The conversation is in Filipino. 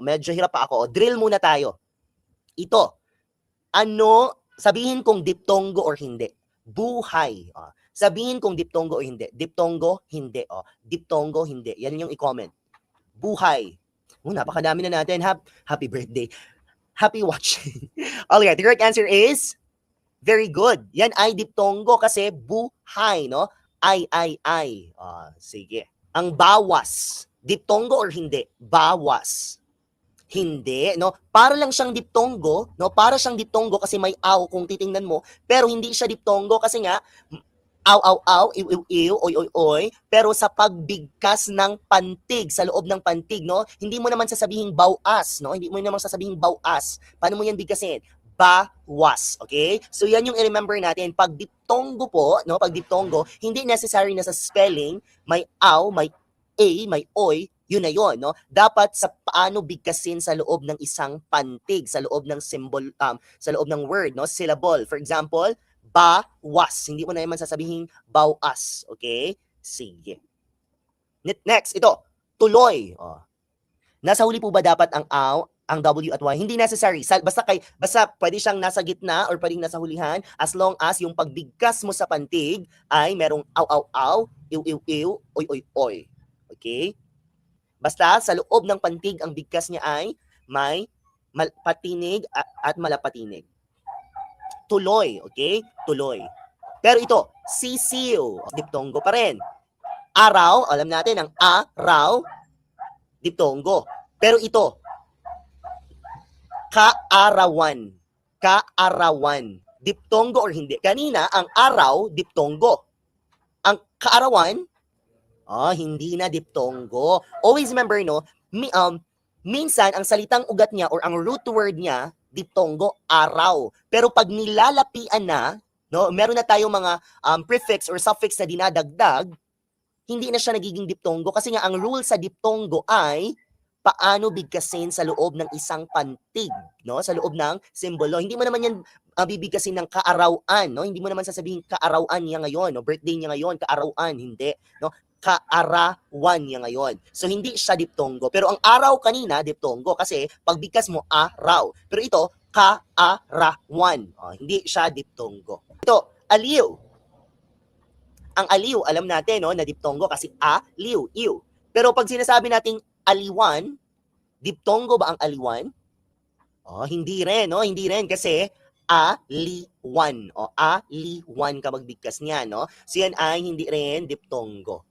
medyo hirap pa ako. Drill muna tayo. Ito, ano, sabihin kung diptongo or hindi. Buhay. Sabihin kung diptongo o hindi. Diptongo, hindi. Diptongo, hindi. Yan yung i-comment. Buhay. Napakadami na natin. Happy birthday. Happy watching. Alright, the correct answer is very good. Yan ay diptongo kasi buhay, no? Ay. Sige. Ang bawas. Diptongo or hindi? Bawas. Hindi, no? Para lang siyang diptongo, no? Para siyang diptongo kasi may aw kung titingnan mo, pero hindi siya diptongo kasi nga aw, iw, oy, pero sa pagbigkas ng pantig, sa loob ng pantig, no? Hindi mo naman sasabihing bawas, no? Hindi mo naman sasabihing bawas. Paano mo yan bigkasin? Bawas, okay? So yan yung i-remember natin. Pag diptongo po, no? Pag diptongo, hindi necessary na sa spelling, may aw, may a, may oy, yun na yun, no? Dapat sa paano bigkasin sa loob ng isang pantig, sa loob ng symbol, sa loob ng word, no? Syllable. For example, bawas. Hindi mo na naman sasabihin bawas. Okay? Sige. Next, ito. Tuloy. Nasa huli po ba dapat ang aw, ang W at Y? Hindi necessary. Basta pwede siyang nasa gitna or pwedeng nasa hulihan as long as yung pagbigkas mo sa pantig ay merong aw, iw, oy. Okay? Basta sa loob ng pantig ang bigkas niya ay may patinig at malapatinig. Tuloy, okay? Tuloy. Pero ito, sisiw, diptongo pa rin. Araw, alam natin ang araw, diptongo. Pero ito, kaarawan. Kaarawan. Diptongo or hindi? Kanina, ang araw, diptongo. Ang kaarawan, hindi na diptongo. Always remember, no, minsan, ang salitang ugat niya or ang root word niya, diptongo, araw. Pero pag nilalapian na, no, meron na tayong mga prefix or suffix na dinadagdag, hindi na siya nagiging diptongo kasi nga ang rule sa diptongo ay paano bigkasin sa loob ng isang pantig, no? Sa loob ng simbolo. Hindi mo naman yan bibigkasin ng kaarawan, no? Hindi mo naman sasabihin kaarawan niya ngayon, no? Birthday niya ngayon, kaarawan, hindi, no? Kaarawan niya ngayon. So, hindi siya diptongo. Pero ang araw kanina, diptongo. Kasi, pagbigkas mo, araw. Pero ito, kaarawan. Hindi siya diptongo. Ito, aliw. Ang aliw, alam natin, no, na diptongo kasi aliw, iw. Pero pag sinasabi nating aliwan, diptongo ba ang aliwan? Hindi rin, no? Hindi rin kasi aliwan. Aliwan ka magbigkas niya, no? So, yan ay hindi rin diptongo.